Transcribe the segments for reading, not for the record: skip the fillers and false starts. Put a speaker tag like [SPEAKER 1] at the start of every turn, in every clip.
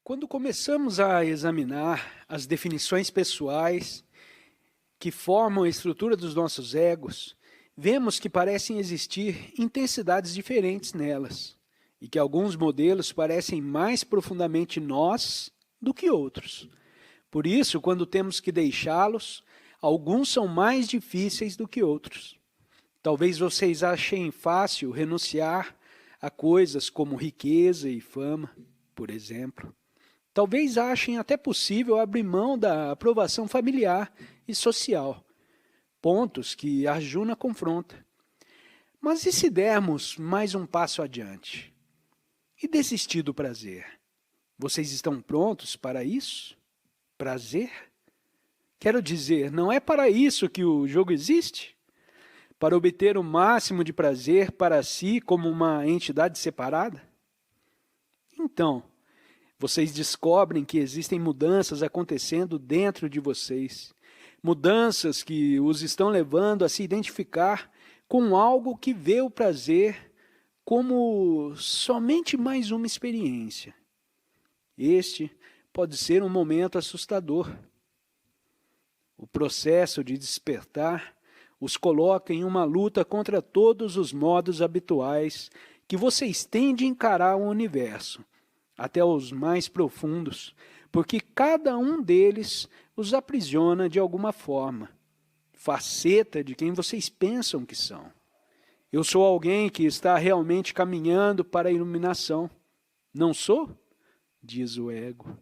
[SPEAKER 1] Quando começamos a examinar as definições pessoais que formam a estrutura dos nossos egos, vemos que parecem existir intensidades diferentes nelas e que alguns modelos parecem mais profundamente nós do que outros. Por isso, quando temos que deixá-los, alguns são mais difíceis do que outros. Talvez vocês achem fácil renunciar a coisas como riqueza e fama, por exemplo. Talvez achem até possível abrir mão da aprovação familiar e social, pontos que Arjuna confronta. Mas e se dermos mais um passo adiante? E desistir do prazer? Vocês estão prontos para isso? Prazer? Quero dizer, não é para isso que o jogo existe? Para obter o máximo de prazer para si como uma entidade separada? Então, vocês descobrem que existem mudanças acontecendo dentro de vocês. Mudanças que os estão levando a se identificar com algo que vê o prazer como somente mais uma experiência. Este pode ser um momento assustador. O processo de despertar os coloca em uma luta contra todos os modos habituais que vocês têm de encarar o universo, até os mais profundos, porque cada um deles os aprisiona de alguma forma, faceta de quem vocês pensam que são. Eu sou alguém que está realmente caminhando para a iluminação. Não sou? Diz o ego.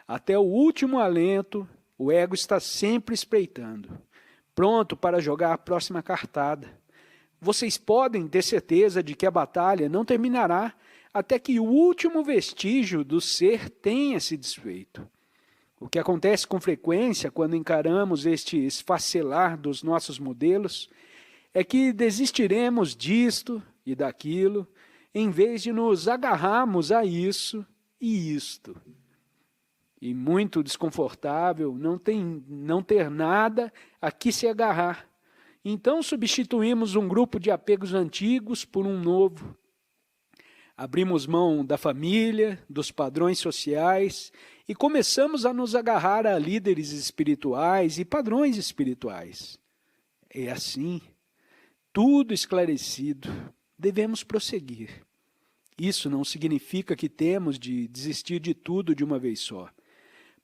[SPEAKER 1] Até o último alento, o ego está sempre espreitando, pronto para jogar a próxima cartada. Vocês podem ter certeza de que a batalha não terminará até que o último vestígio do ser tenha se desfeito. O que acontece com frequência quando encaramos este esfacelar dos nossos modelos é que desistiremos disto e daquilo, em vez de nos agarrarmos a isso e isto. E muito desconfortável não ter nada a que se agarrar. Então substituímos um grupo de apegos antigos por um novo. Abrimos mão da família, dos padrões sociais e começamos a nos agarrar a líderes espirituais e padrões espirituais. É assim, tudo esclarecido, devemos prosseguir. Isso não significa que temos de desistir de tudo de uma vez só.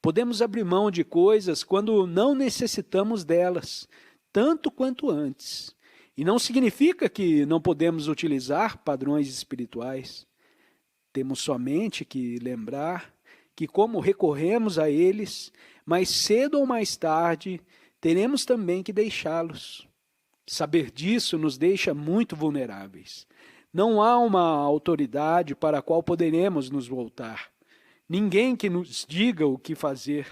[SPEAKER 1] Podemos abrir mão de coisas quando não necessitamos delas, tanto quanto antes. E não significa que não podemos utilizar padrões espirituais. Temos somente que lembrar que, como recorremos a eles, mais cedo ou mais tarde, teremos também que deixá-los. Saber disso nos deixa muito vulneráveis. Não há uma autoridade para a qual poderemos nos voltar. Ninguém que nos diga o que fazer.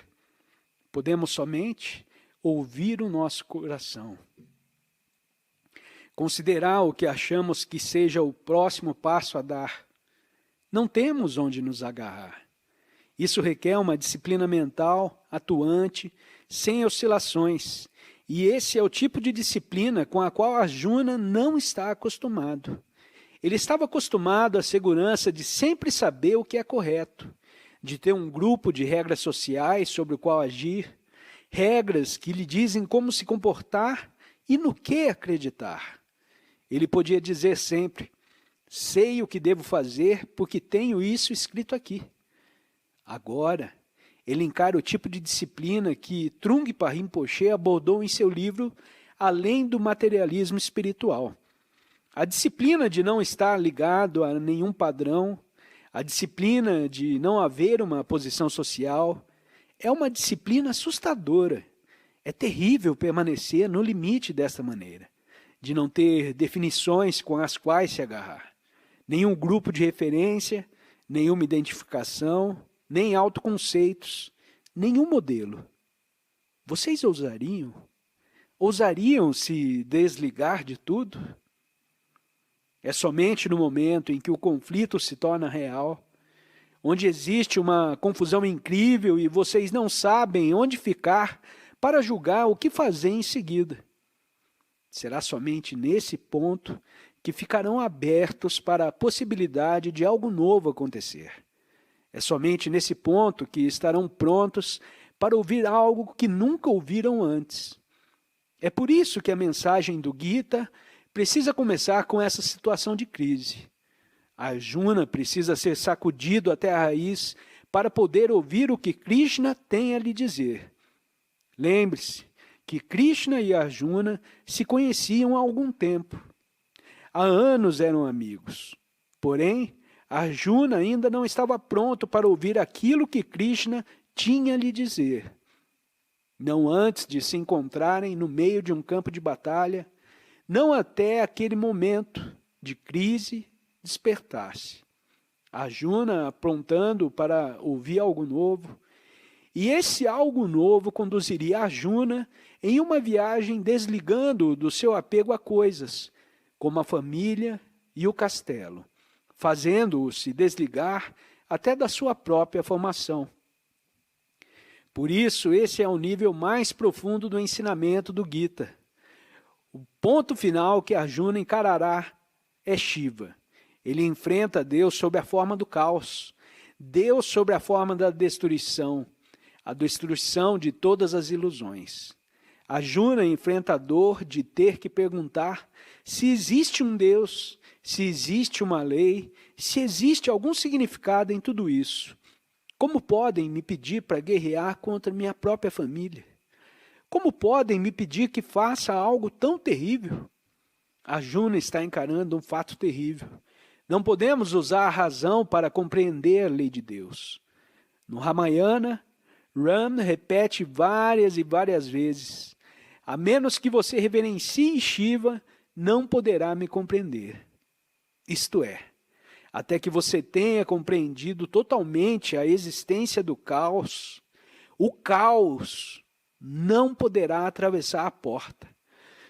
[SPEAKER 1] Podemos somente ouvir o nosso coração. Considerar o que achamos que seja o próximo passo a dar. Não temos onde nos agarrar. Isso requer uma disciplina mental, atuante, sem oscilações. E esse é o tipo de disciplina com a qual Arjuna não está acostumado. Ele estava acostumado à segurança de sempre saber o que é correto, de ter um grupo de regras sociais sobre o qual agir, regras que lhe dizem como se comportar e no que acreditar. Ele podia dizer sempre, sei o que devo fazer porque tenho isso escrito aqui. Agora, ele encara o tipo de disciplina que Trungpa Rinpoche abordou em seu livro Além do Materialismo Espiritual. A disciplina de não estar ligado a nenhum padrão, a disciplina de não haver uma posição social, é uma disciplina assustadora. É terrível permanecer no limite dessa maneira, de não ter definições com as quais se agarrar. Nenhum grupo de referência, nenhuma identificação, nem autoconceitos, nenhum modelo. Vocês ousariam? Ousariam se desligar de tudo? É somente no momento em que o conflito se torna real, onde existe uma confusão incrível e vocês não sabem onde ficar para julgar o que fazer em seguida. Será somente nesse ponto que ficarão abertos para a possibilidade de algo novo acontecer. É somente nesse ponto que estarão prontos para ouvir algo que nunca ouviram antes. É por isso que a mensagem do Gita precisa começar com essa situação de crise. Arjuna precisa ser sacudido até a raiz para poder ouvir o que Krishna tem a lhe dizer. Lembre-se que Krishna e Arjuna se conheciam há algum tempo. Há anos eram amigos. Porém, Arjuna ainda não estava pronto para ouvir aquilo que Krishna tinha a lhe dizer. Não antes de se encontrarem no meio de um campo de batalha, não até aquele momento de crise despertar-se. Arjuna aprontando para ouvir algo novo, e esse algo novo conduziria Arjuna em uma viagem desligando do seu apego a coisas, como a família e o castelo, fazendo-o se desligar até da sua própria formação. Por isso, esse é o nível mais profundo do ensinamento do Gita. O ponto final que Arjuna encarará é Shiva. Ele enfrenta Deus sob a forma do caos, Deus sob a forma da destruição, a destruição de todas as ilusões. Arjuna enfrenta a dor de ter que perguntar se existe um Deus, se existe uma lei, se existe algum significado em tudo isso. Como podem me pedir para guerrear contra minha própria família? Como podem me pedir que faça algo tão terrível? Arjuna está encarando um fato terrível. Não podemos usar a razão para compreender a lei de Deus. No Ramayana, Ram repete várias e várias vezes: a menos que você reverencie Shiva, não poderá me compreender. Isto é, até que você tenha compreendido totalmente a existência do caos, o caos não poderá atravessar a porta.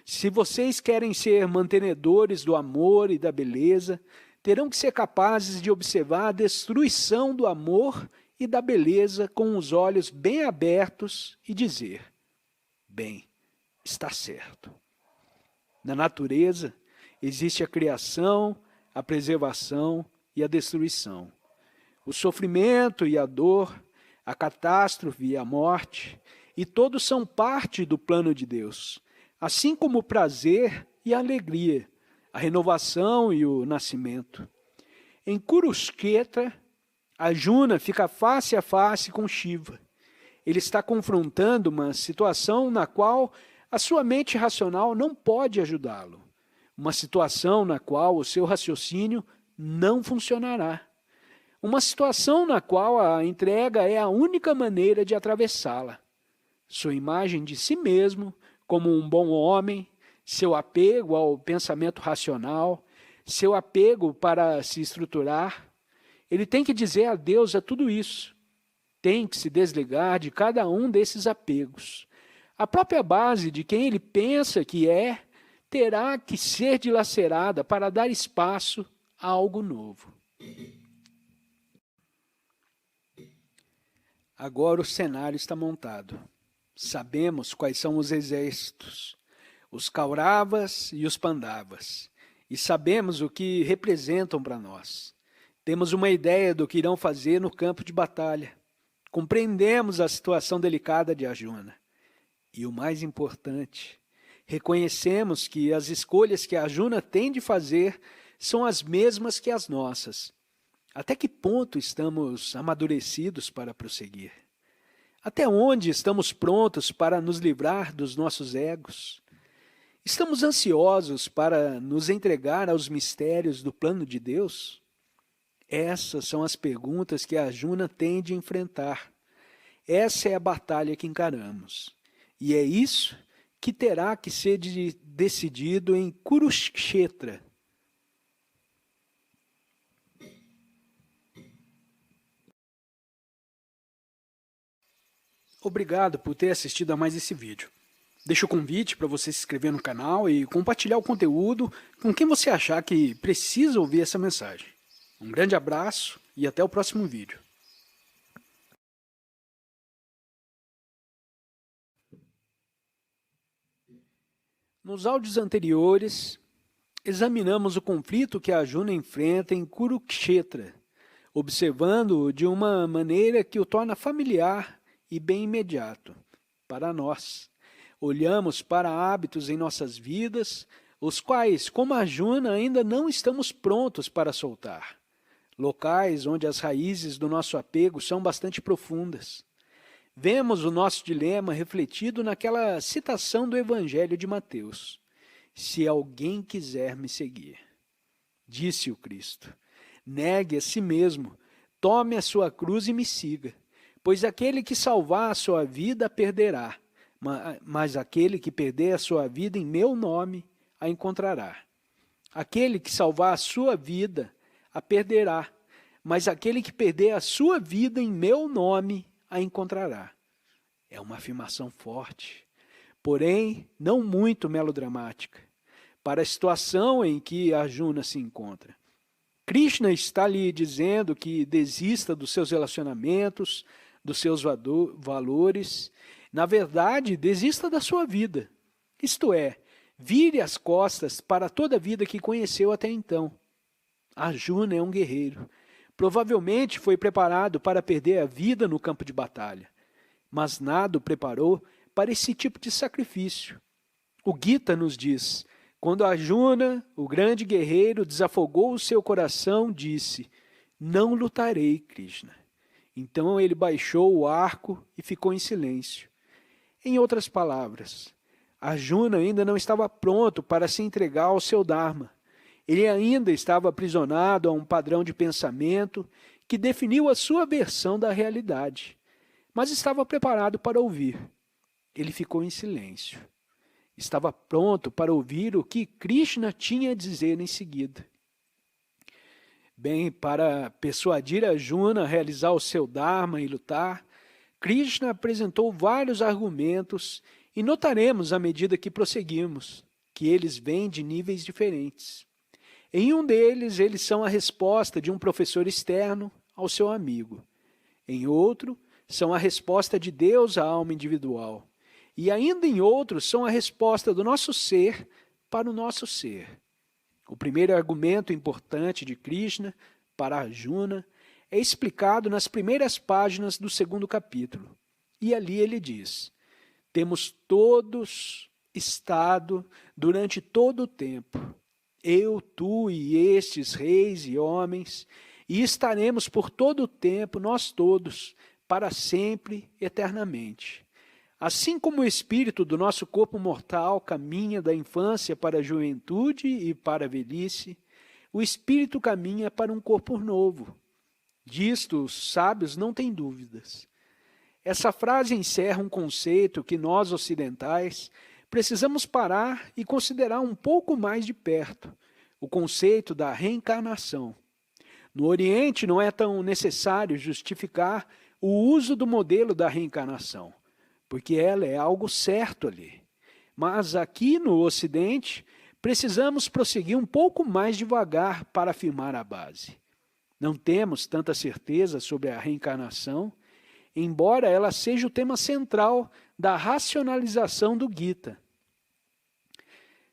[SPEAKER 1] Se vocês querem ser mantenedores do amor e da beleza, terão que ser capazes de observar a destruição do amor e da beleza com os olhos bem abertos e dizer: bem, está certo. Na natureza existe a criação, a preservação e a destruição. O sofrimento e a dor, a catástrofe e a morte, e todos são parte do plano de Deus, assim como o prazer e a alegria, a renovação e o nascimento. Em Kurukshetra, Arjuna fica face a face com Shiva. Ele está confrontando uma situação na qual a sua mente racional não pode ajudá-lo. Uma situação na qual o seu raciocínio não funcionará. Uma situação na qual a entrega é a única maneira de atravessá-la. Sua imagem de si mesmo como um bom homem, seu apego ao pensamento racional, seu apego para se estruturar, ele tem que dizer adeus a tudo isso. Tem que se desligar de cada um desses apegos. A própria base de quem ele pensa que é, terá que ser dilacerada para dar espaço a algo novo. Agora o cenário está montado. Sabemos quais são os exércitos, os Kauravas e os Pandavas, e sabemos o que representam para nós. Temos uma ideia do que irão fazer no campo de batalha. Compreendemos a situação delicada de Arjuna. E o mais importante, reconhecemos que as escolhas que Arjuna tem de fazer são as mesmas que as nossas. Até que ponto estamos amadurecidos para prosseguir? Até onde estamos prontos para nos livrar dos nossos egos? Estamos ansiosos para nos entregar aos mistérios do plano de Deus? Essas são as perguntas que Arjuna tem de enfrentar. Essa é a batalha que encaramos. E é isso que terá que ser decidido em Kurukshetra. Obrigado por ter assistido a mais esse vídeo. Deixo o convite para você se inscrever no canal e compartilhar o conteúdo com quem você achar que precisa ouvir essa mensagem. Um grande abraço e até o próximo vídeo. Nos áudios anteriores, examinamos o conflito que Arjuna enfrenta em Kurukshetra, observando-o de uma maneira que o torna familiar e bem imediato para nós. Olhamos para hábitos em nossas vidas, os quais, como a Juna, ainda não estamos prontos para soltar. Locais onde as raízes do nosso apego são bastante profundas. Vemos o nosso dilema refletido naquela citação do Evangelho de Mateus. Se alguém quiser me seguir, disse o Cristo, negue a si mesmo, tome a sua cruz e me siga, pois aquele que salvar a sua vida a perderá, mas aquele que perder a sua vida em meu nome a encontrará. Aquele que salvar a sua vida a perderá, mas aquele que perder a sua vida em meu nome a encontrará. É uma afirmação forte, porém não muito melodramática, para a situação em que Arjuna se encontra. Krishna está lhe dizendo que desista dos seus relacionamentos, dos seus valores. Na verdade, desista da sua vida. Isto é, vire as costas para toda a vida que conheceu até então. Arjuna é um guerreiro. Provavelmente foi preparado para perder a vida no campo de batalha, mas nada o preparou para esse tipo de sacrifício. O Gita nos diz, quando Arjuna, o grande guerreiro, desafogou o seu coração, disse, não lutarei, Krishna. Então ele baixou o arco e ficou em silêncio. Em outras palavras, Arjuna ainda não estava pronto para se entregar ao seu Dharma. Ele ainda estava aprisionado a um padrão de pensamento que definiu a sua versão da realidade, mas estava preparado para ouvir. Ele ficou em silêncio. Estava pronto para ouvir o que Krishna tinha a dizer em seguida. Bem, para persuadir Arjuna a realizar o seu Dharma e lutar, Krishna apresentou vários argumentos e notaremos à medida que prosseguimos que eles vêm de níveis diferentes. Em um deles, eles são a resposta de um professor externo ao seu amigo. Em outro, são a resposta de Deus à alma individual. E ainda em outros, são a resposta do nosso ser para o nosso ser. O primeiro argumento importante de Krishna para Arjuna é explicado nas primeiras páginas do segundo capítulo. E ali ele diz, temos todos estado durante todo o tempo, eu, tu e estes reis e homens, e estaremos por todo o tempo, nós todos, para sempre, eternamente. Assim como o espírito do nosso corpo mortal caminha da infância para a juventude e para a velhice, o espírito caminha para um corpo novo. Disto os sábios não têm dúvidas. Essa frase encerra um conceito que nós ocidentais precisamos parar e considerar um pouco mais de perto, o conceito da reencarnação. No Oriente não é tão necessário justificar o uso do modelo da reencarnação, porque ela é algo certo ali. Mas aqui no Ocidente, precisamos prosseguir um pouco mais devagar para afirmar a base. Não temos tanta certeza sobre a reencarnação, embora ela seja o tema central da racionalização do Gita.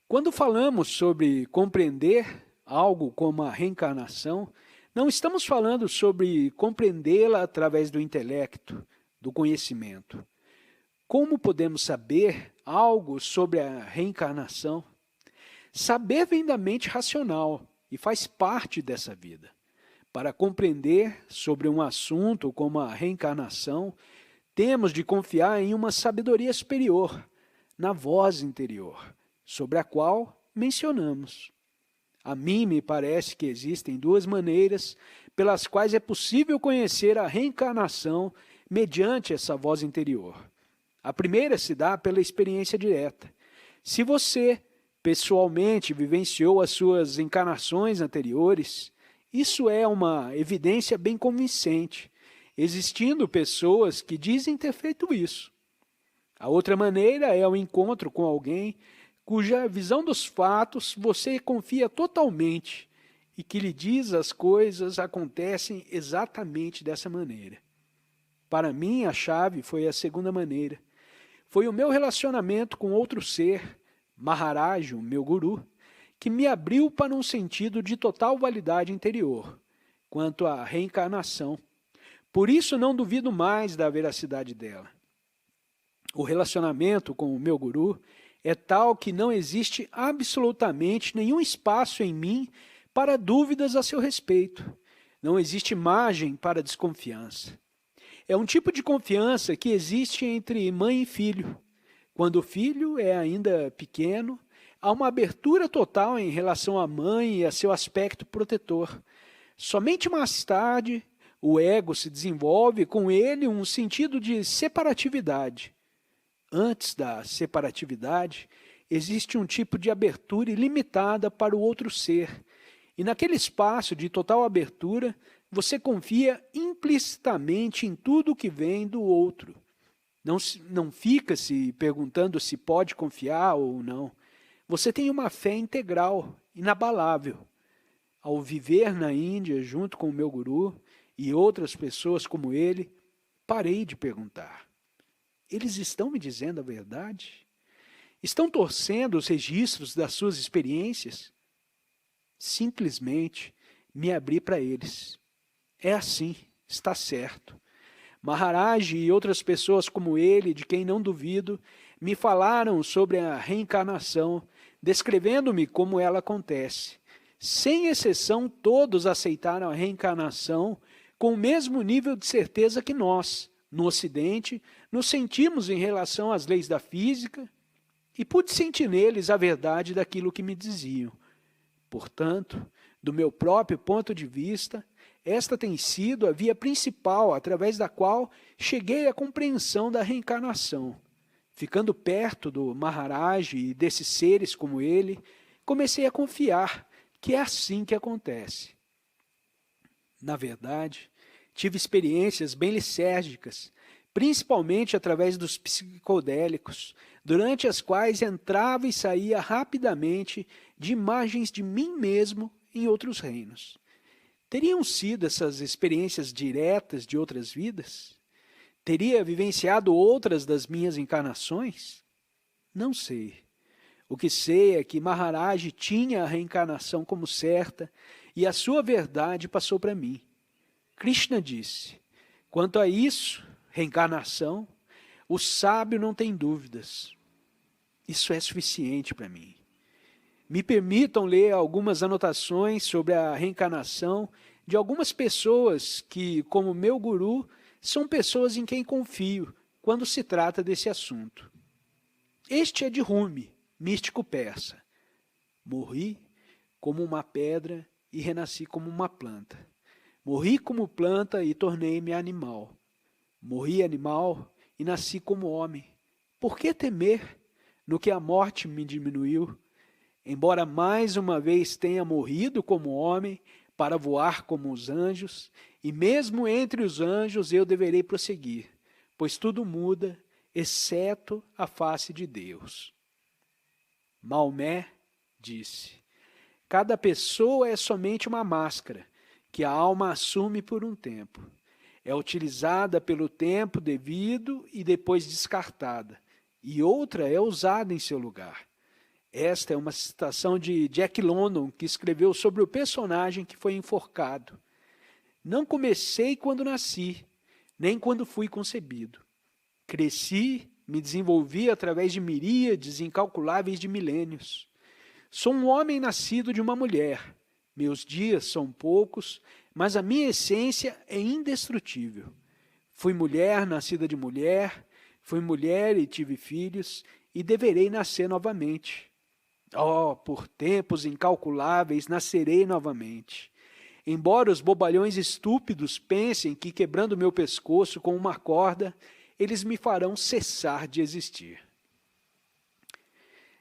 [SPEAKER 1] Quando falamos sobre compreender algo como a reencarnação, não estamos falando sobre compreendê-la através do intelecto, do conhecimento. Como podemos saber algo sobre a reencarnação? Saber vem da mente racional e faz parte dessa vida. Para compreender sobre um assunto como a reencarnação, temos de confiar em uma sabedoria superior, na voz interior, sobre a qual mencionamos. A mim me parece que existem duas maneiras pelas quais é possível conhecer a reencarnação mediante essa voz interior. A primeira se dá pela experiência direta. Se você, pessoalmente, vivenciou as suas encarnações anteriores, isso é uma evidência bem convincente, existindo pessoas que dizem ter feito isso. A outra maneira é o encontro com alguém cuja visão dos fatos você confia totalmente e que lhe diz as coisas acontecem exatamente dessa maneira. Para mim, a chave foi a segunda maneira. Foi o meu relacionamento com outro ser, Maharaj, o meu guru, que me abriu para um sentido de total validade interior, quanto à reencarnação. Por isso não duvido mais da veracidade dela. O relacionamento com o meu guru é tal que não existe absolutamente nenhum espaço em mim para dúvidas a seu respeito. Não existe margem para desconfiança. É um tipo de confiança que existe entre mãe e filho. Quando o filho é ainda pequeno, há uma abertura total em relação à mãe e a seu aspecto protetor. Somente mais tarde, o ego se desenvolve com ele um sentido de separatividade. Antes da separatividade, existe um tipo de abertura ilimitada para o outro ser. E naquele espaço de total abertura, você confia implicitamente em tudo que vem do outro. Não fica se perguntando se pode confiar ou não. Você tem uma fé integral, inabalável. Ao viver na Índia junto com o meu guru e outras pessoas como ele, parei de perguntar. Eles estão me dizendo a verdade? Estão torcendo os registros das suas experiências? Simplesmente me abri para eles. É assim, está certo. Maharaj e outras pessoas como ele, de quem não duvido, me falaram sobre a reencarnação, descrevendo-me como ela acontece. Sem exceção, todos aceitaram a reencarnação com o mesmo nível de certeza que nós, no Ocidente, nos sentimos em relação às leis da física, e pude sentir neles a verdade daquilo que me diziam. Portanto, do meu próprio ponto de vista, esta tem sido a via principal através da qual cheguei à compreensão da reencarnação. Ficando perto do Maharaj e desses seres como ele, comecei a confiar que é assim que acontece. Na verdade, tive experiências bem lisérgicas, principalmente através dos psicodélicos, durante as quais entrava e saía rapidamente de imagens de mim mesmo em outros reinos. Teriam sido essas experiências diretas de outras vidas? Teria vivenciado outras das minhas encarnações? Não sei. O que sei é que Maharaj tinha a reencarnação como certa e a sua verdade passou para mim. Krishna disse, quanto a isso, reencarnação, o sábio não tem dúvidas. Isso é suficiente para mim. Me permitam ler algumas anotações sobre a reencarnação de algumas pessoas que, como meu guru, são pessoas em quem confio quando se trata desse assunto. Este é de Rumi, místico persa. Morri como uma pedra e renasci como uma planta. Morri como planta e tornei-me animal. Morri animal e nasci como homem. Por que temer no que a morte me diminuiu? Embora mais uma vez tenha morrido como homem, para voar como os anjos, e mesmo entre os anjos eu deverei prosseguir, pois tudo muda, exceto a face de Deus. Maomé disse, cada pessoa é somente uma máscara, que a alma assume por um tempo. É utilizada pelo tempo devido e depois descartada, e outra é usada em seu lugar. Esta é uma citação de Jack London, que escreveu sobre o personagem que foi enforcado. Não comecei quando nasci, nem quando fui concebido. Cresci, me desenvolvi através de miríades incalculáveis de milênios. Sou um homem nascido de uma mulher. Meus dias são poucos, mas a minha essência é indestrutível. Fui mulher nascida de mulher, fui mulher e tive filhos, e deverei nascer novamente. Oh, por tempos incalculáveis nascerei novamente. Embora os bobalhões estúpidos pensem que quebrando meu pescoço com uma corda, eles me farão cessar de existir.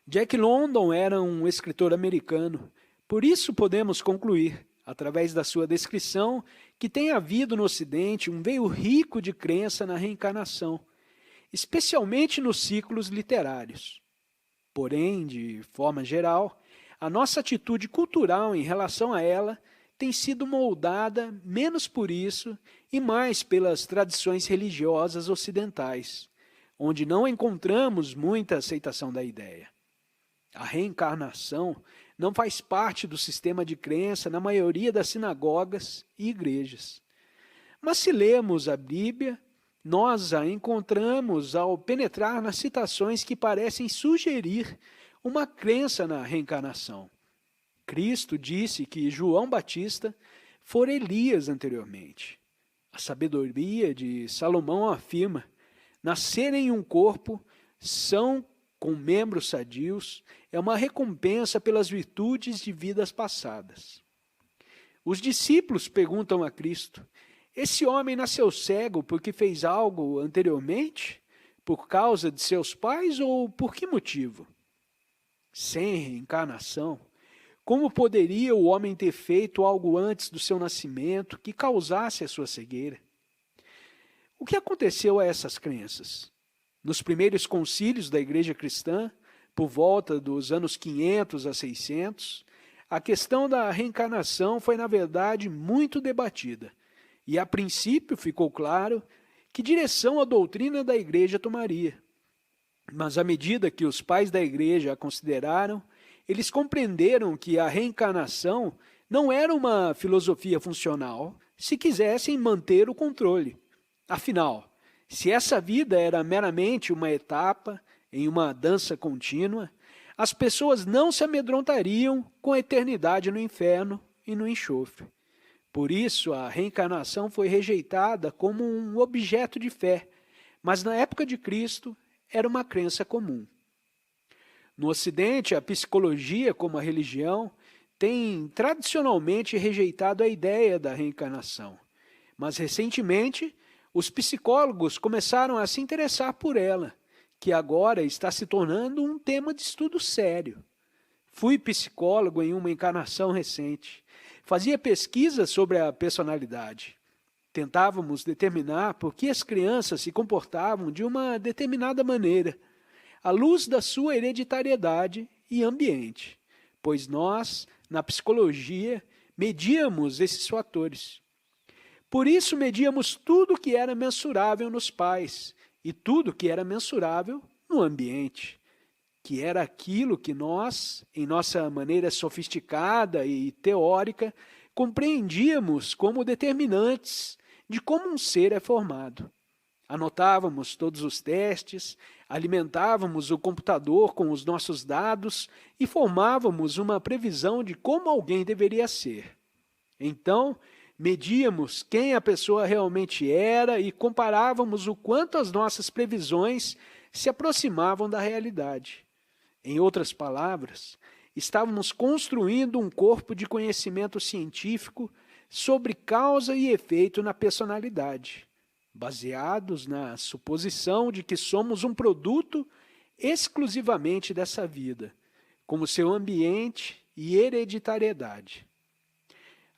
[SPEAKER 1] Jack London era um escritor americano, por isso podemos concluir, através da sua descrição, que tem havido no Ocidente um veio rico de crença na reencarnação, especialmente nos ciclos literários. Porém, de forma geral, a nossa atitude cultural em relação a ela tem sido moldada menos por isso e mais pelas tradições religiosas ocidentais, onde não encontramos muita aceitação da ideia. A reencarnação não faz parte do sistema de crença na maioria das sinagogas e igrejas. Mas se lemos a Bíblia, nós a encontramos ao penetrar nas citações que parecem sugerir uma crença na reencarnação. Cristo disse que João Batista fora Elias anteriormente. A sabedoria de Salomão afirma: nascer em um corpo são com membros sadios é uma recompensa pelas virtudes de vidas passadas. Os discípulos perguntam a Cristo: esse homem nasceu cego porque fez algo anteriormente? Por causa de seus pais ou por que motivo? Sem reencarnação, como poderia o homem ter feito algo antes do seu nascimento que causasse a sua cegueira? O que aconteceu a essas crenças? Nos primeiros concílios da Igreja Cristã, por volta dos anos 500 a 600, a questão da reencarnação foi, na verdade, muito debatida. E, a princípio, ficou claro que direção a doutrina da Igreja tomaria. Mas, à medida que os pais da Igreja a consideraram, eles compreenderam que a reencarnação não era uma filosofia funcional se quisessem manter o controle. Afinal, se essa vida era meramente uma etapa em uma dança contínua, as pessoas não se amedrontariam com a eternidade no inferno e no enxofre. Por isso, a reencarnação foi rejeitada como um objeto de fé, mas na época de Cristo era uma crença comum. No Ocidente, a psicologia, como a religião, tem tradicionalmente rejeitado a ideia da reencarnação, mas recentemente os psicólogos começaram a se interessar por ela, que agora está se tornando um tema de estudo sério. Fui psicólogo em uma encarnação recente. Fazia pesquisas sobre a personalidade. Tentávamos determinar por que as crianças se comportavam de uma determinada maneira, à luz da sua hereditariedade e ambiente, pois nós, na psicologia, medíamos esses fatores. Por isso, medíamos tudo que era mensurável nos pais e tudo que era mensurável no ambiente, que era aquilo que nós, em nossa maneira sofisticada e teórica, compreendíamos como determinantes de como um ser é formado. Anotávamos todos os testes, alimentávamos o computador com os nossos dados e formávamos uma previsão de como alguém deveria ser. Então, medíamos quem a pessoa realmente era e comparávamos o quanto as nossas previsões se aproximavam da realidade. Em outras palavras, estávamos construindo um corpo de conhecimento científico sobre causa e efeito na personalidade, baseados na suposição de que somos um produto exclusivamente dessa vida, como seu ambiente e hereditariedade.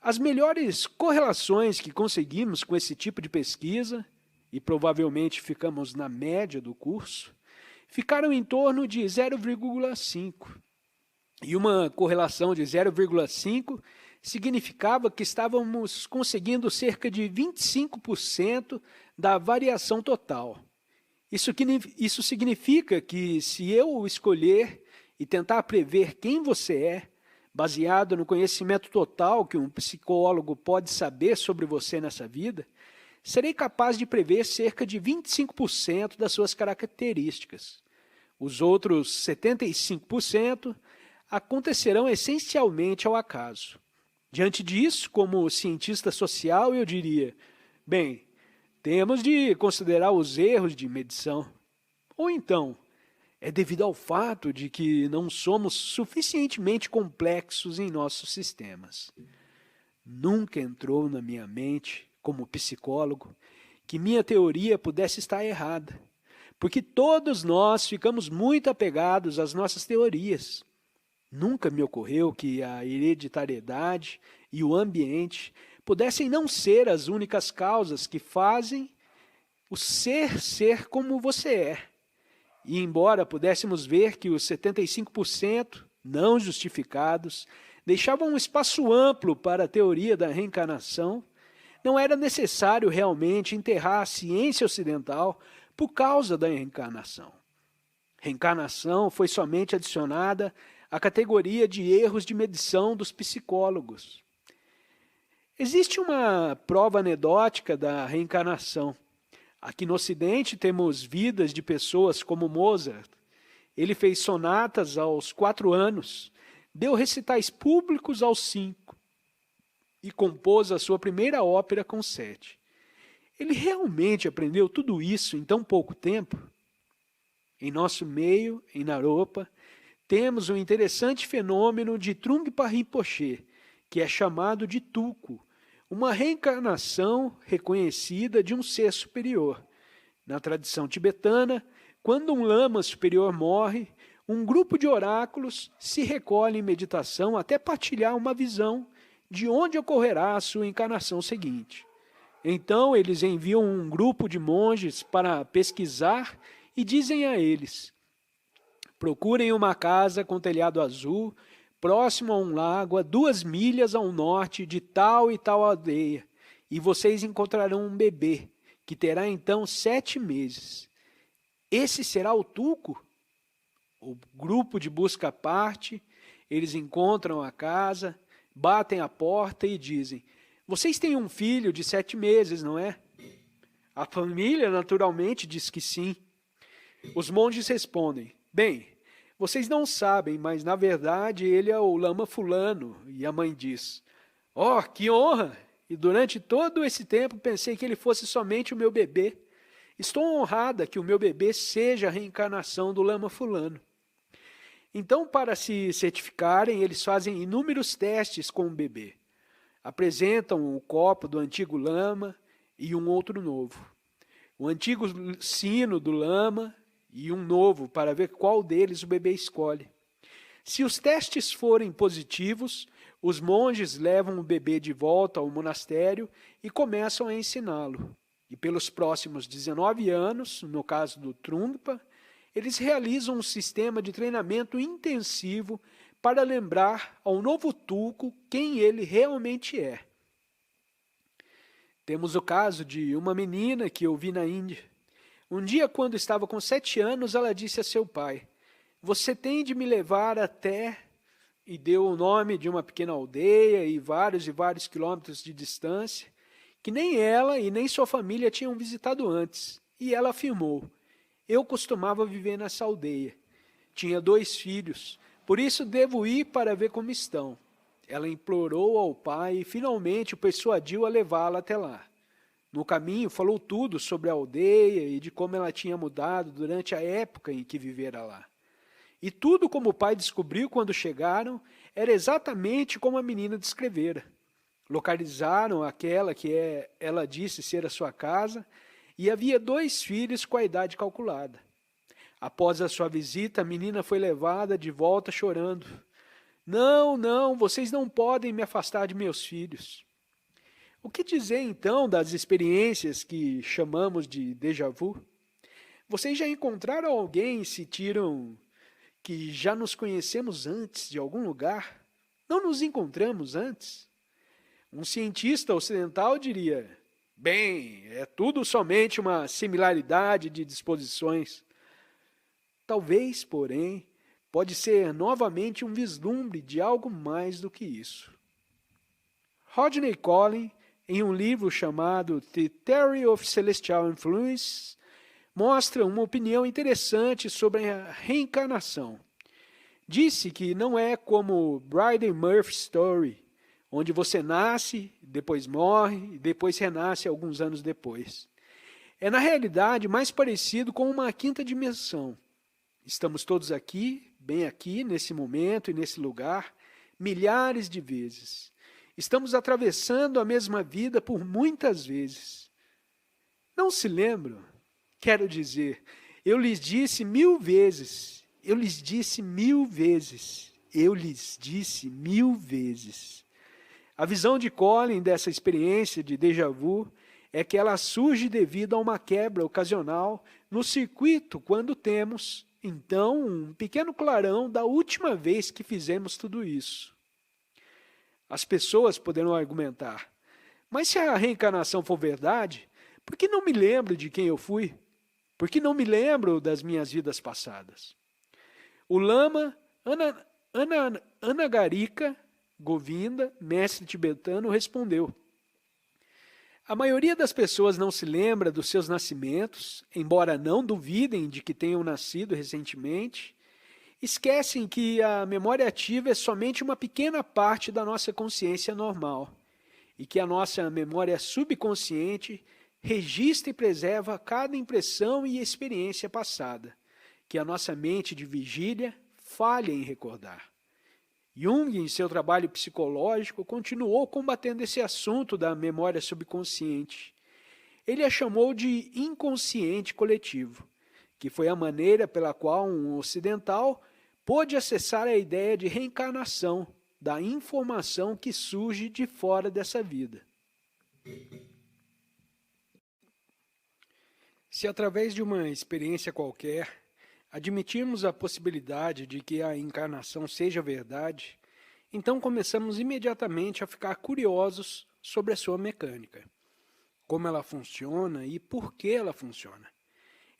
[SPEAKER 1] As melhores correlações que conseguimos com esse tipo de pesquisa, e provavelmente ficamos na média do curso, ficaram em torno de 0,5. E uma correlação de 0,5 significava que estávamos conseguindo cerca de 25% da variação total. Isso significa que se eu escolher e tentar prever quem você é, baseado no conhecimento total que um psicólogo pode saber sobre você nessa vida, serei capaz de prever cerca de 25% das suas características. Os outros 75% acontecerão essencialmente ao acaso. Diante disso, como cientista social, eu diria, bem, temos de considerar os erros de medição. Ou então, é devido ao fato de que não somos suficientemente complexos em nossos sistemas. Nunca entrou na minha mente, como psicólogo, que minha teoria pudesse estar errada, porque todos nós ficamos muito apegados às nossas teorias. Nunca me ocorreu que a hereditariedade e o ambiente pudessem não ser as únicas causas que fazem o ser como você é. E embora pudéssemos ver que os 75% não justificados deixavam um espaço amplo para a teoria da reencarnação, não era necessário realmente enterrar a ciência ocidental por causa da reencarnação. Reencarnação foi somente adicionada a categoria de erros de medição dos psicólogos. Existe uma prova anedótica da reencarnação. Aqui no Ocidente temos vidas de pessoas como Mozart. Ele fez sonatas aos 4 anos, deu recitais públicos aos 5 e compôs a sua primeira ópera com 7. Ele realmente aprendeu tudo isso em tão pouco tempo? Em nosso meio, em Naropa, temos um interessante fenômeno de Trungpa Rinpoche, que é chamado de Tulku, uma reencarnação reconhecida de um ser superior. Na tradição tibetana, quando um lama superior morre, um grupo de oráculos se recolhe em meditação até partilhar uma visão de onde ocorrerá a sua encarnação seguinte. Então, eles enviam um grupo de monges para pesquisar e dizem a eles: procurem uma casa com telhado azul, próximo a um lago, a 2 milhas ao norte de tal e tal aldeia, e vocês encontrarão um bebê, que terá então 7 meses. Esse será o Tulku? O grupo de busca parte, eles encontram a casa, batem a porta e dizem: vocês têm um filho de 7 meses, não é? A família, naturalmente, diz que sim. Os monges respondem: bem, vocês não sabem, mas na verdade ele é o lama fulano. E a mãe diz: oh, que honra! E durante todo esse tempo pensei que ele fosse somente o meu bebê. Estou honrada que o meu bebê seja a reencarnação do lama fulano. Então, para se certificarem, eles fazem inúmeros testes com o bebê. Apresentam o copo do antigo lama e um outro novo. O antigo sino do lama e um novo, para ver qual deles o bebê escolhe. Se os testes forem positivos, os monges levam o bebê de volta ao monastério e começam a ensiná-lo. E pelos próximos 19 anos, no caso do Trungpa, eles realizam um sistema de treinamento intensivo para lembrar ao novo Tulku quem ele realmente é. Temos o caso de uma menina que eu vi na Índia. Um dia, quando estava com 7 anos, ela disse a seu pai: você tem de me levar até... E deu o nome de uma pequena aldeia e vários quilômetros de distância, que nem ela e nem sua família tinham visitado antes. E ela afirmou: eu costumava viver nessa aldeia. Tinha 2 filhos, por isso devo ir para ver como estão. Ela implorou ao pai e finalmente o persuadiu a levá-la até lá. No caminho, falou tudo sobre a aldeia e de como ela tinha mudado durante a época em que vivera lá. E tudo como o pai descobriu quando chegaram era exatamente como a menina descrevera. Localizaram aquela que ela disse ser a sua casa e havia 2 filhos com a idade calculada. Após a sua visita, a menina foi levada de volta chorando. Não, não, vocês não podem me afastar de meus filhos. O que dizer então das experiências que chamamos de déjà vu? Vocês já encontraram alguém e sentiram que já nos conhecemos antes de algum lugar? Não nos encontramos antes? Um cientista ocidental diria: bem, é tudo somente uma similaridade de disposições. Talvez, porém, pode ser novamente um vislumbre de algo mais do que isso. Rodney Collin, em um livro chamado The Theory of Celestial Influence, mostra uma opinião interessante sobre a reencarnação. Disse que não é como Bryden Murphy Story, onde você nasce, depois morre e depois renasce alguns anos depois. É, na realidade, mais parecido com uma 5ª dimensão. Estamos todos aqui, bem aqui, nesse momento e nesse lugar, milhares de vezes. Estamos atravessando a mesma vida por muitas vezes. Não se lembram? Quero dizer, eu lhes disse 1000 vezes, eu lhes disse 1000 vezes, eu lhes disse 1000 vezes. A visão de Collin dessa experiência de déjà vu é que ela surge devido a uma quebra ocasional no circuito quando temos, então, um pequeno clarão da última vez que fizemos tudo isso. As pessoas poderão argumentar: mas se a reencarnação for verdade, por que não me lembro de quem eu fui? Por que não me lembro das minhas vidas passadas? O lama Anagarika Govinda, mestre tibetano, respondeu: a maioria das pessoas não se lembra dos seus nascimentos, embora não duvidem de que tenham nascido recentemente. Esquecem que a memória ativa é somente uma pequena parte da nossa consciência normal e que a nossa memória subconsciente registra e preserva cada impressão e experiência passada, que a nossa mente de vigília falha em recordar. Jung, em seu trabalho psicológico, continuou combatendo esse assunto da memória subconsciente. Ele a chamou de inconsciente coletivo, que foi a maneira pela qual um ocidental pôde acessar a ideia de reencarnação, da informação que surge de fora dessa vida. Se através de uma experiência qualquer, admitirmos a possibilidade de que a encarnação seja verdade, então começamos imediatamente a ficar curiosos sobre a sua mecânica, como ela funciona e por que ela funciona.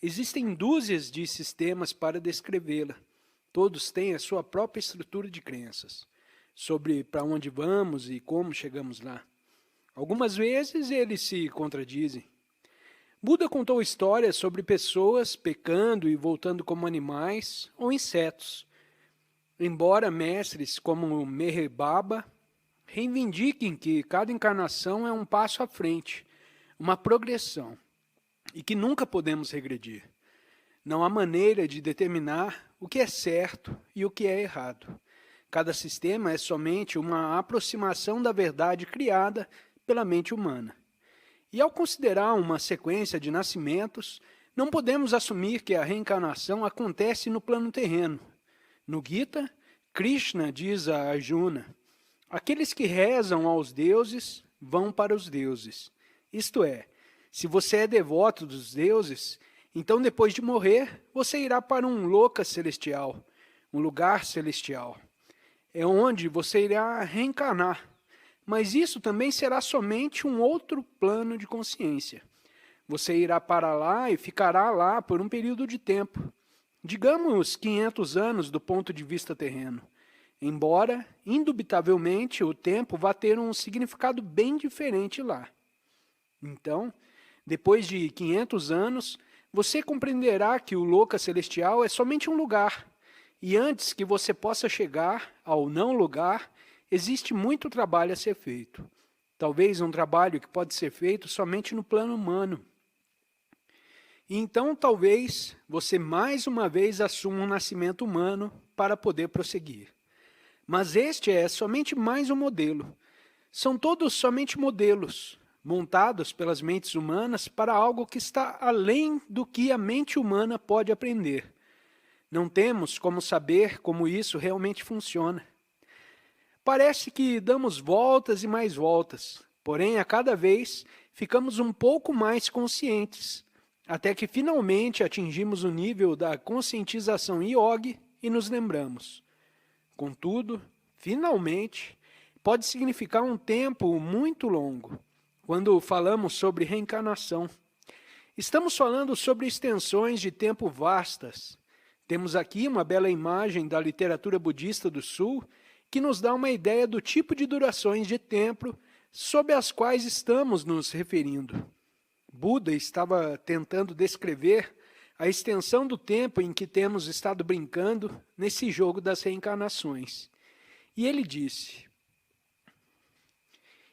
[SPEAKER 1] Existem dúzias de sistemas para descrevê-la. Todos têm a sua própria estrutura de crenças, sobre para onde vamos e como chegamos lá. Algumas vezes eles se contradizem. Buda contou histórias sobre pessoas pecando e voltando como animais ou insetos. Embora mestres como Meher Baba reivindiquem que cada encarnação é um passo à frente, uma progressão, e que nunca podemos regredir. Não há maneira de determinar o que é certo e o que é errado. Cada sistema é somente uma aproximação da verdade criada pela mente humana. E ao considerar uma sequência de nascimentos, não podemos assumir que a reencarnação acontece no plano terreno. No Gita, Krishna diz a Arjuna: aqueles que rezam aos deuses vão para os deuses. Isto é, se você é devoto dos deuses, então depois de morrer, você irá para um loka celestial, um lugar celestial. É onde você irá reencarnar. Mas isso também será somente um outro plano de consciência. Você irá para lá e ficará lá por um período de tempo, digamos 500 anos do ponto de vista terreno, embora, indubitavelmente, o tempo vá ter um significado bem diferente lá. Então, depois de 500 anos, você compreenderá que o loka celestial é somente um lugar, e antes que você possa chegar ao não lugar, existe muito trabalho a ser feito. Talvez um trabalho que pode ser feito somente no plano humano. E então, talvez, você mais uma vez assuma um nascimento humano para poder prosseguir. Mas este é somente mais um modelo. São todos somente modelos, montados pelas mentes humanas para algo que está além do que a mente humana pode aprender. Não temos como saber como isso realmente funciona. Parece que damos voltas e mais voltas, porém a cada vez ficamos um pouco mais conscientes, até que finalmente atingimos o nível da conscientização yogi e nos lembramos. Contudo, finalmente, pode significar um tempo muito longo, quando falamos sobre reencarnação. Estamos falando sobre extensões de tempo vastas. Temos aqui uma bela imagem da literatura budista do Sul, que nos dá uma ideia do tipo de durações de tempo sobre as quais estamos nos referindo. Buda estava tentando descrever a extensão do tempo em que temos estado brincando nesse jogo das reencarnações. E ele disse: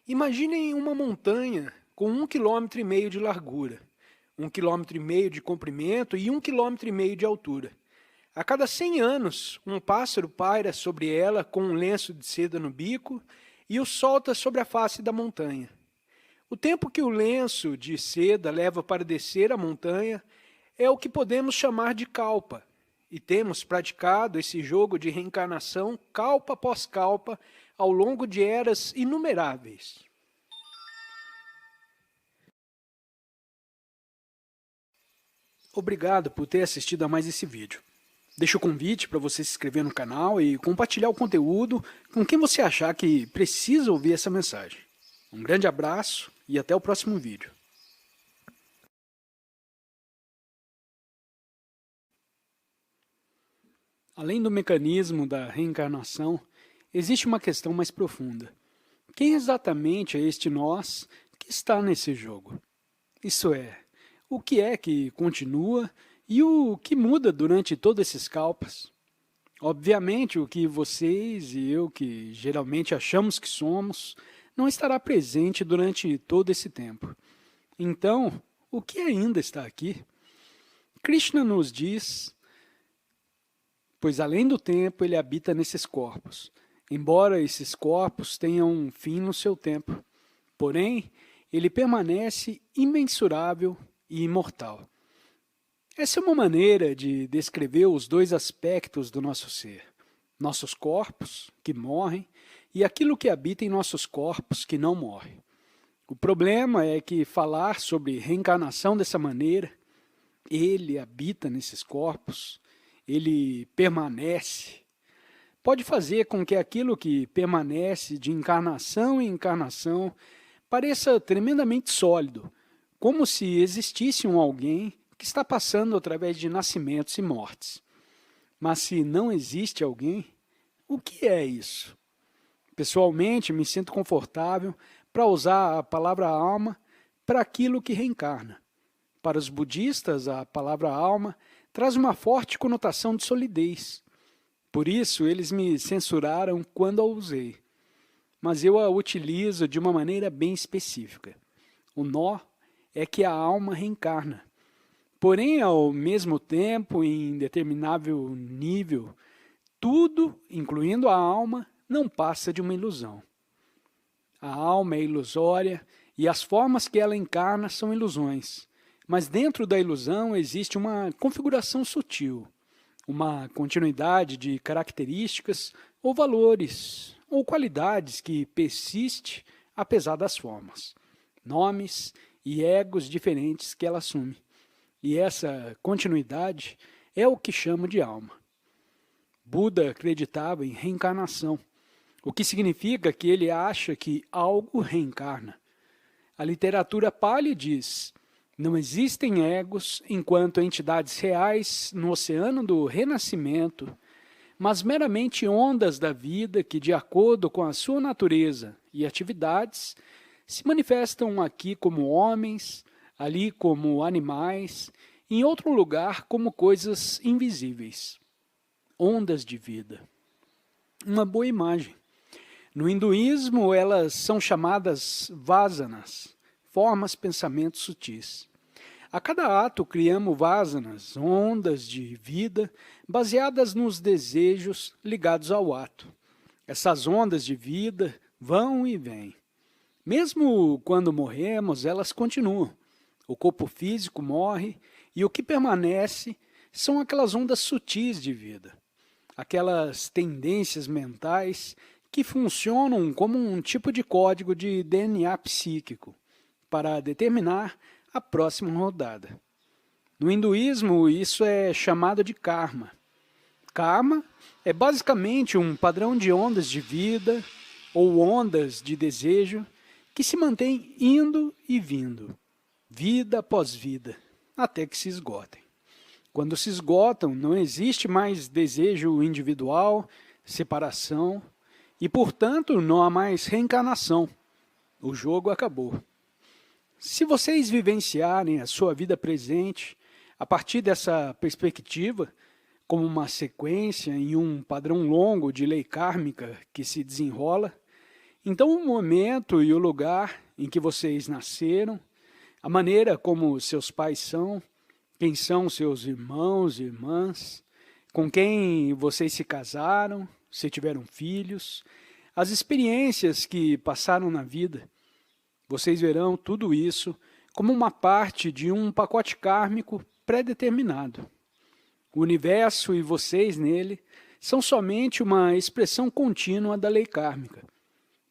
[SPEAKER 1] imaginem uma montanha com 1,5 km de largura, 1,5 km de comprimento e 1,5 km de altura. A cada 100 anos, um pássaro paira sobre ela com um lenço de seda no bico e o solta sobre a face da montanha. O tempo que o lenço de seda leva para descer a montanha é o que podemos chamar de kalpa, e temos praticado esse jogo de reencarnação kalpa após kalpa ao longo de eras inumeráveis. Obrigado por ter assistido a mais esse vídeo. Deixo o convite para você se inscrever no canal e compartilhar o conteúdo com quem você achar que precisa ouvir essa mensagem. Um grande abraço e até o próximo vídeo. Além do mecanismo da reencarnação, existe uma questão mais profunda. Quem exatamente é este nós que está nesse jogo? Isso é, o que é que continua e o que muda durante todos esses kalpas? Obviamente, o que vocês e eu, que geralmente achamos que somos, não estará presente durante todo esse tempo. Então, o que ainda está aqui? Krishna nos diz, pois além do tempo ele habita nesses corpos, embora esses corpos tenham um fim no seu tempo. Porém, ele permanece imensurável e imortal. Essa é uma maneira de descrever os dois aspectos do nosso ser. Nossos corpos, que morrem, e aquilo que habita em nossos corpos, que não morre. O problema é que falar sobre reencarnação dessa maneira, ele habita nesses corpos, ele permanece, pode fazer com que aquilo que permanece de encarnação em encarnação pareça tremendamente sólido, como se existisse um alguém que está passando através de nascimentos e mortes. Mas se não existe alguém, o que é isso? Pessoalmente, me sinto confortável para usar a palavra alma para aquilo que reencarna. Para os budistas, a palavra alma traz uma forte conotação de solidez. Por isso, eles me censuraram quando a usei. Mas eu a utilizo de uma maneira bem específica. O nó é que a alma reencarna. Porém, ao mesmo tempo, em determinável nível, tudo, incluindo a alma, não passa de uma ilusão. A alma é ilusória e as formas que ela encarna são ilusões. Mas dentro da ilusão existe uma configuração sutil, uma continuidade de características ou valores ou qualidades que persiste apesar das formas, nomes e egos diferentes que ela assume. E essa continuidade é o que chamo de alma. Buda acreditava em reencarnação, o que significa que ele acha que algo reencarna. A literatura Pali diz: não existem egos enquanto entidades reais no oceano do renascimento, mas meramente ondas da vida que, de acordo com a sua natureza e atividades, se manifestam aqui como homens, ali como animais, em outro lugar como coisas invisíveis. Ondas de vida. Uma boa imagem. No hinduísmo, elas são chamadas vasanas, formas, pensamentos sutis. A cada ato criamos vasanas, ondas de vida, baseadas nos desejos ligados ao ato. Essas ondas de vida vão e vêm. Mesmo quando morremos, elas continuam. O corpo físico morre e o que permanece são aquelas ondas sutis de vida. Aquelas tendências mentais que funcionam como um tipo de código de DNA psíquico para determinar a próxima rodada. No hinduísmo, isso é chamado de karma. Karma é basicamente um padrão de ondas de vida ou ondas de desejo que se mantém indo e vindo, vida após vida, até que se esgotem. Quando se esgotam, não existe mais desejo individual, separação, e, portanto, não há mais reencarnação. O jogo acabou. Se vocês vivenciarem a sua vida presente a partir dessa perspectiva, como uma sequência em um padrão longo de lei kármica que se desenrola, então o momento e o lugar em que vocês nasceram, a maneira como seus pais são, quem são seus irmãos e irmãs, com quem vocês se casaram, se tiveram filhos, as experiências que passaram na vida, vocês verão tudo isso como uma parte de um pacote kármico pré-determinado. O universo e vocês nele são somente uma expressão contínua da lei kármica.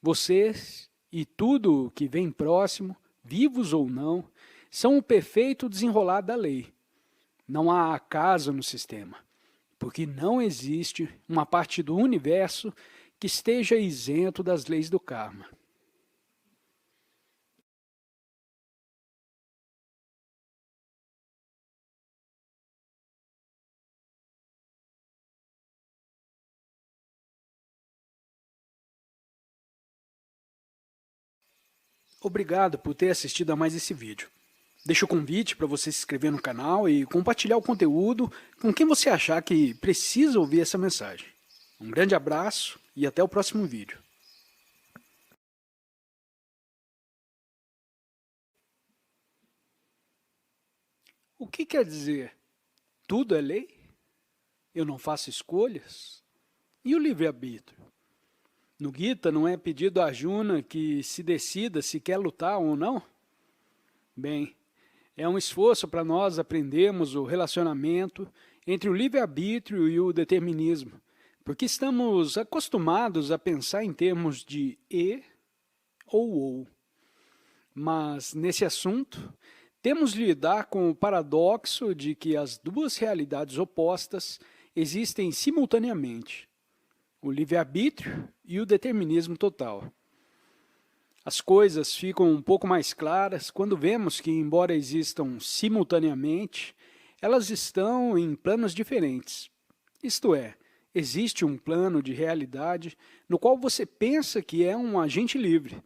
[SPEAKER 1] Vocês e tudo que vem próximo, vivos ou não, são o perfeito desenrolar da lei. Não há acaso no sistema, porque não existe uma parte do universo que esteja isento das leis do karma. Obrigado por ter assistido a mais esse vídeo. Deixo o convite para você se inscrever no canal e compartilhar o conteúdo com quem você achar que precisa ouvir essa mensagem. Um grande abraço e até o próximo vídeo. O que quer dizer? Tudo é lei? Eu não faço escolhas? E o livre-arbítrio? No Gita não é pedido a Arjuna que se decida se quer lutar ou não? Bem, é um esforço para nós aprendermos o relacionamento entre o livre-arbítrio e o determinismo, porque estamos acostumados a pensar em termos de e ou. Mas, nesse assunto, temos de lidar com o paradoxo de que as duas realidades opostas existem simultaneamente, o livre-arbítrio e o determinismo total. As coisas ficam um pouco mais claras quando vemos que, embora existam simultaneamente, elas estão em planos diferentes. Isto é, existe um plano de realidade no qual você pensa que é um agente livre,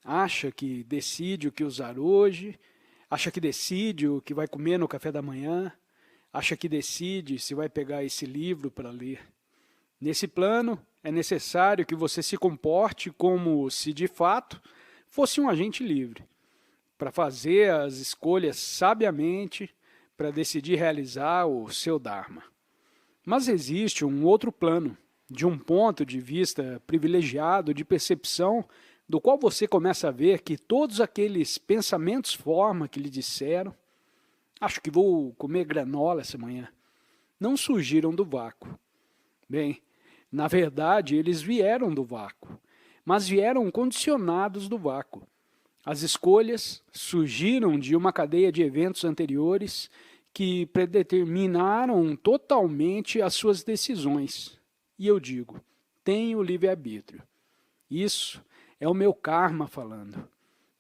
[SPEAKER 1] acha que decide o que usar hoje, acha que decide o que vai comer no café da manhã, acha que decide se vai pegar esse livro para ler. Nesse plano, é necessário que você se comporte como se, de fato, fosse um agente livre, para fazer as escolhas sabiamente, para decidir realizar o seu Dharma. Mas existe um outro plano, de um ponto de vista privilegiado de percepção, do qual você começa a ver que todos aqueles pensamentos-forma que lhe disseram, acho que vou comer granola essa manhã, não surgiram do vácuo. Bem, na verdade, eles vieram do vácuo, mas vieram condicionados do vácuo. As escolhas surgiram de uma cadeia de eventos anteriores que predeterminaram totalmente as suas decisões. E eu digo, tenho livre-arbítrio. Isso é o meu karma falando.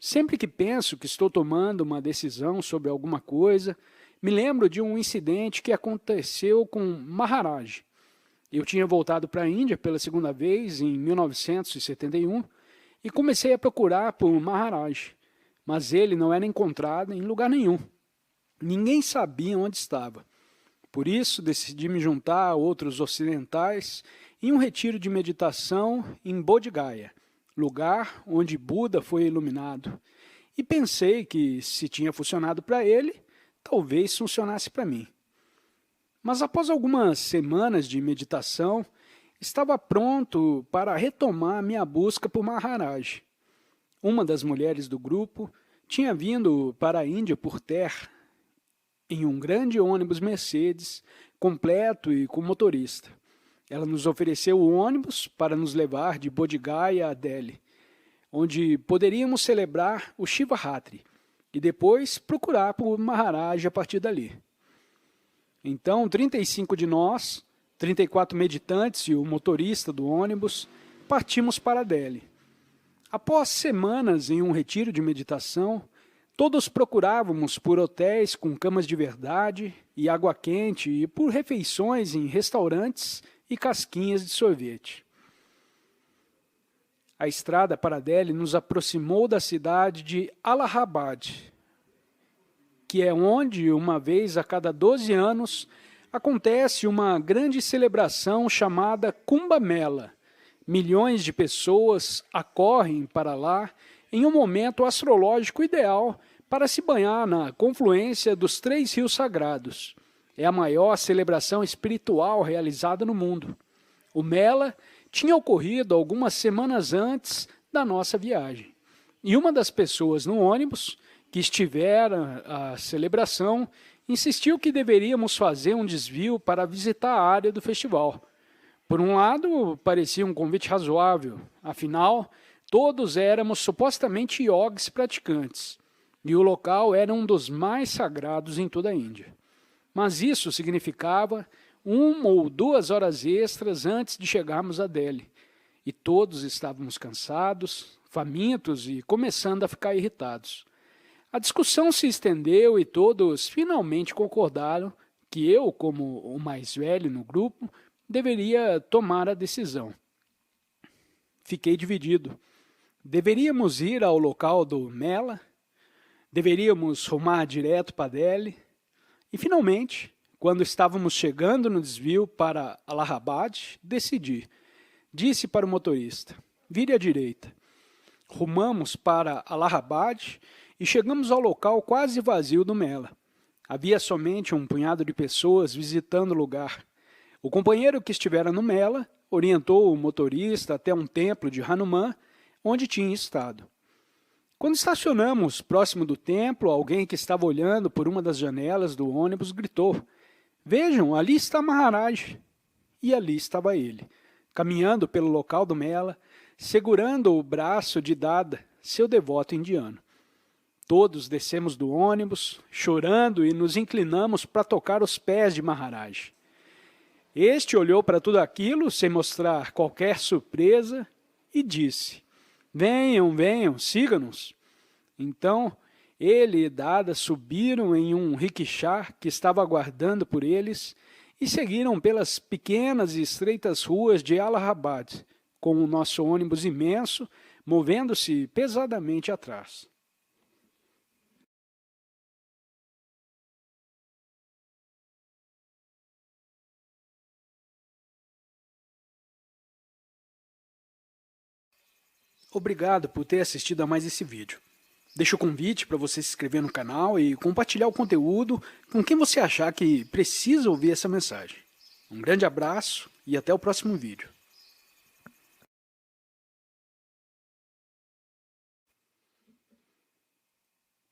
[SPEAKER 1] Sempre que penso que estou tomando uma decisão sobre alguma coisa, me lembro de um incidente que aconteceu com Maharaj. Eu tinha voltado para a Índia pela segunda vez em 1971 e comecei a procurar por Maharaj, mas ele não era encontrado em lugar nenhum. Ninguém sabia onde estava. Por isso, decidi me juntar a outros ocidentais em um retiro de meditação em Bodh Gaya, lugar onde Buda foi iluminado. E pensei que, se tinha funcionado para ele, talvez funcionasse para mim. Mas após algumas semanas de meditação, estava pronto para retomar minha busca por Maharaj. Uma das mulheres do grupo tinha vindo para a Índia por terra, em um grande ônibus Mercedes, completo e com motorista. Ela nos ofereceu o ônibus para nos levar de Bodh Gaya a Delhi, onde poderíamos celebrar o Shivaratri e depois procurar por Maharaj a partir dali. Então, 35 de nós, 34 meditantes e o motorista do ônibus, partimos para Delhi. Após semanas em um retiro de meditação, todos procurávamos por hotéis com camas de verdade e água quente e por refeições em restaurantes e casquinhas de sorvete. A estrada para Delhi nos aproximou da cidade de Allahabad, que é onde, uma vez a cada 12 anos, acontece uma grande celebração chamada Kumbh Mela. Milhões de pessoas acorrem para lá em um momento astrológico ideal para se banhar na confluência dos 3 rios sagrados. É a maior celebração espiritual realizada no mundo. O Mela tinha ocorrido algumas semanas antes da nossa viagem. E uma das pessoas no ônibus que estivera a celebração, insistiu que deveríamos fazer um desvio para visitar a área do festival. Por um lado, parecia um convite razoável, afinal, todos éramos supostamente yogis praticantes, e o local era um dos mais sagrados em toda a Índia. Mas isso significava 1 ou 2 horas extras antes de chegarmos a Delhi, e todos estávamos cansados, famintos e começando a ficar irritados. A discussão se estendeu e todos finalmente concordaram que eu, como o mais velho no grupo, deveria tomar a decisão. Fiquei dividido. Deveríamos ir ao local do Mela? Deveríamos rumar direto para Delhi? E finalmente, quando estávamos chegando no desvio para Allahabad, decidi. Disse para o motorista, vire à direita. Rumamos para Allahabad e chegamos ao local quase vazio do Mela. Havia somente um punhado de pessoas visitando o lugar. O companheiro que estivera no Mela orientou o motorista até um templo de Hanuman, onde tinha estado. Quando estacionamos próximo do templo, alguém que estava olhando por uma das janelas do ônibus gritou, vejam, ali está Maharaj. E ali estava ele, caminhando pelo local do Mela, segurando o braço de Dada, seu devoto indiano. Todos descemos do ônibus, chorando e nos inclinamos para tocar os pés de Maharaj. Este olhou para tudo aquilo, sem mostrar qualquer surpresa, e disse, venham, venham, sigam-nos. Então, ele e Dada subiram em um rickshaw que estava aguardando por eles e seguiram pelas pequenas e estreitas ruas de Allahabad, com o nosso ônibus imenso, movendo-se pesadamente atrás. Obrigado por ter assistido a mais esse vídeo. Deixo o convite para você se inscrever no canal e compartilhar o conteúdo com quem você achar que precisa ouvir essa mensagem. Um grande abraço e até o próximo vídeo.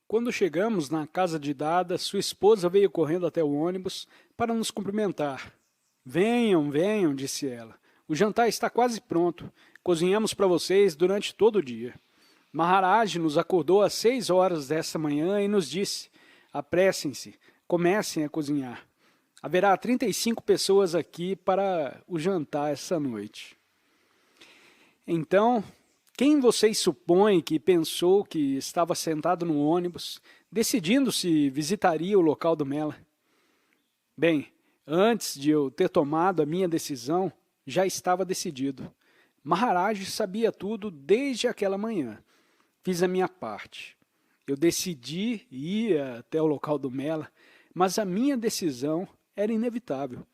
[SPEAKER 1] Quando chegamos na casa de Dada, sua esposa veio correndo até o ônibus para nos cumprimentar. Venham, venham, disse ela. O jantar está quase pronto. Cozinhamos para vocês durante todo o dia. Maharaj nos acordou às 6 horas desta manhã e nos disse, apressem-se, comecem a cozinhar. Haverá 35 pessoas aqui para o jantar essa noite. Então, quem vocês supõem que pensou que estava sentado no ônibus, decidindo se visitaria o local do Mela? Bem, antes de eu ter tomado a minha decisão, já estava decidido. Maharaj sabia tudo desde aquela manhã. Fiz a minha parte. Eu decidi ir até o local do Mela, mas a minha decisão era inevitável.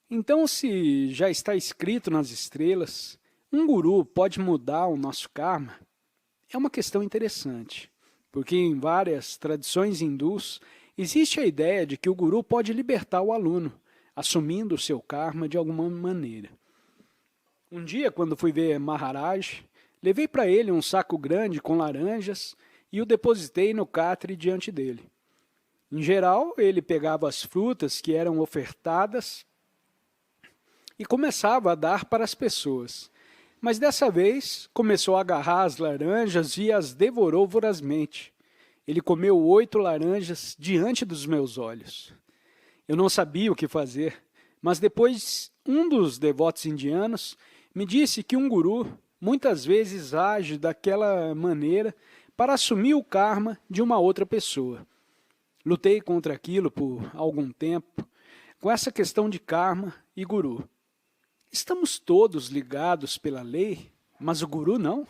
[SPEAKER 1] Então, se já está escrito nas estrelas, um guru pode mudar o nosso karma? É uma questão interessante, porque em várias tradições hindus existe a ideia de que o guru pode libertar o aluno, assumindo o seu karma de alguma maneira. Um dia, quando fui ver Maharaj, levei para ele um saco grande com laranjas e o depositei no catre diante dele. Em geral, ele pegava as frutas que eram ofertadas e começava a dar para as pessoas. Mas dessa vez, começou a agarrar as laranjas e as devorou vorazmente. Ele comeu 8 laranjas diante dos meus olhos. Eu não sabia o que fazer, mas depois um dos devotos indianos me disse que um guru muitas vezes age daquela maneira para assumir o karma de uma outra pessoa. Lutei contra aquilo por algum tempo, com essa questão de karma e guru. Estamos todos ligados pela lei, mas o guru não?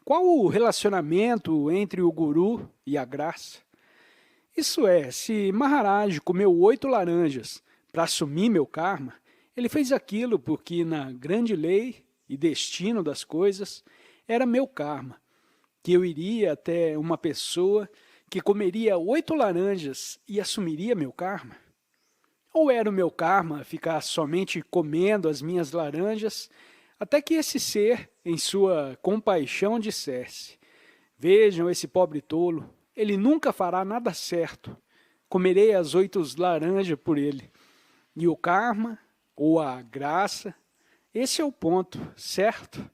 [SPEAKER 1] Qual o relacionamento entre o guru e a graça? Isso é, se Maharaj comeu 8 laranjas para assumir meu karma, ele fez aquilo porque na grande lei e destino das coisas era meu karma, que eu iria até uma pessoa que comeria 8 laranjas e assumiria meu karma? Ou era o meu karma ficar somente comendo as minhas laranjas, até que esse ser, em sua compaixão, dissesse, vejam esse pobre tolo, ele nunca fará nada certo, comerei as 8 laranjas por ele. E o karma, ou a graça, esse é o ponto, certo?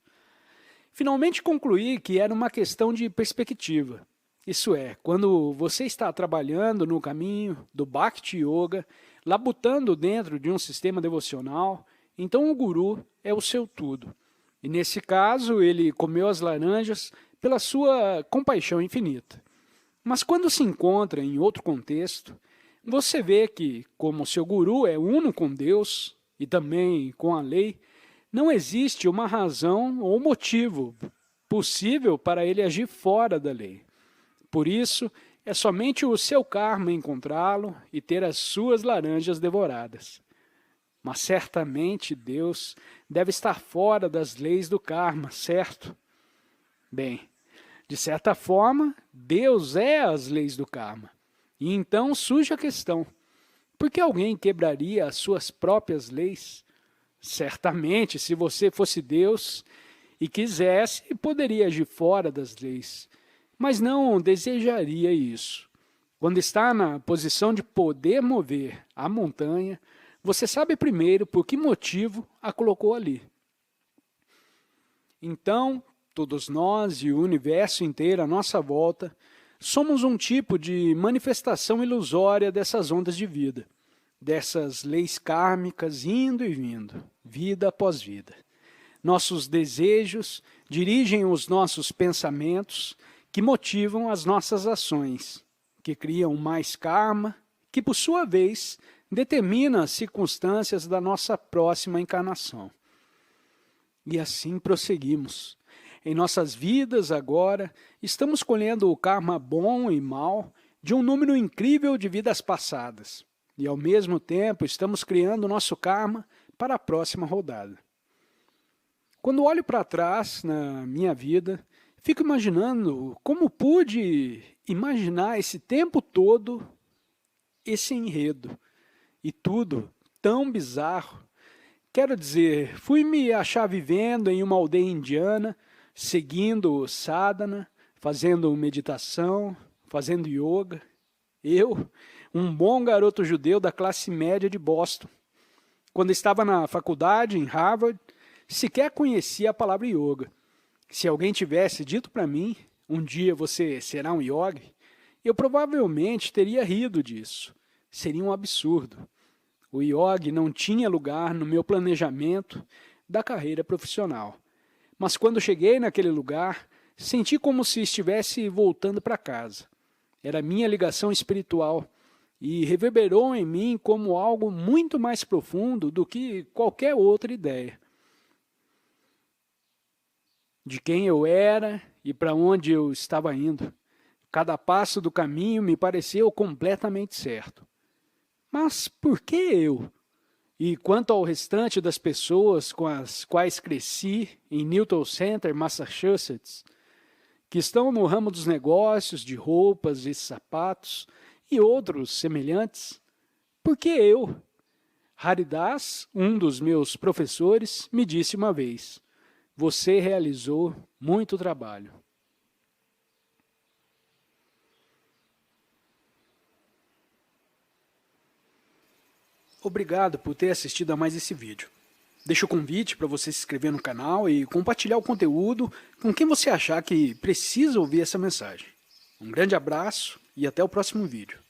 [SPEAKER 1] Finalmente concluí que era uma questão de perspectiva. Isso é, quando você está trabalhando no caminho do Bhakti Yoga, labutando dentro de um sistema devocional, então o guru é o seu tudo. E nesse caso, ele comeu as laranjas pela sua compaixão infinita. Mas quando se encontra em outro contexto, você vê que, como seu guru é uno com Deus e também com a lei, não existe uma razão ou motivo possível para ele agir fora da lei. Por isso, é somente o seu karma encontrá-lo e ter as suas laranjas devoradas. Mas certamente Deus deve estar fora das leis do karma, certo? Bem, de certa forma, Deus é as leis do karma. E então surge a questão: por que alguém quebraria as suas próprias leis? Certamente, se você fosse Deus e quisesse, poderia agir fora das leis, mas não desejaria isso. Quando está na posição de poder mover a montanha, você sabe primeiro por que motivo a colocou ali. Então, todos nós e o universo inteiro à nossa volta somos um tipo de manifestação ilusória dessas ondas de vida, dessas leis kármicas indo e vindo, vida após vida. Nossos desejos dirigem os nossos pensamentos, que motivam as nossas ações, que criam mais karma, que por sua vez determina as circunstâncias da nossa próxima encarnação. E assim prosseguimos. Em nossas vidas agora, estamos colhendo o karma bom e mal de um número incrível de vidas passadas. E ao mesmo tempo estamos criando nosso karma para a próxima rodada. Quando olho para trás na minha vida, fico imaginando como pude imaginar esse tempo todo esse enredo. E tudo tão bizarro. Quero dizer, fui me achar vivendo em uma aldeia indiana, seguindo o sadhana, fazendo meditação, fazendo yoga. Eu, um bom garoto judeu da classe média de Boston. Quando estava na faculdade, em Harvard, sequer conhecia a palavra yoga. Se alguém tivesse dito para mim, um dia você será um yogi, eu provavelmente teria rido disso. Seria um absurdo. O yoga não tinha lugar no meu planejamento da carreira profissional. Mas quando cheguei naquele lugar, senti como se estivesse voltando para casa. Era minha ligação espiritual e reverberou em mim como algo muito mais profundo do que qualquer outra ideia. De quem eu era e para onde eu estava indo. Cada passo do caminho me pareceu completamente certo. Mas por que eu? E quanto ao restante das pessoas com as quais cresci em Newton Center, Massachusetts, que estão no ramo dos negócios, de roupas e sapatos e outros semelhantes, por que eu? Haridas, um dos meus professores, me disse uma vez: você realizou muito trabalho. Obrigado por ter assistido a mais esse vídeo. Deixo o convite para você se inscrever no canal e compartilhar o conteúdo com quem você achar que precisa ouvir essa mensagem. Um grande abraço e até o próximo vídeo.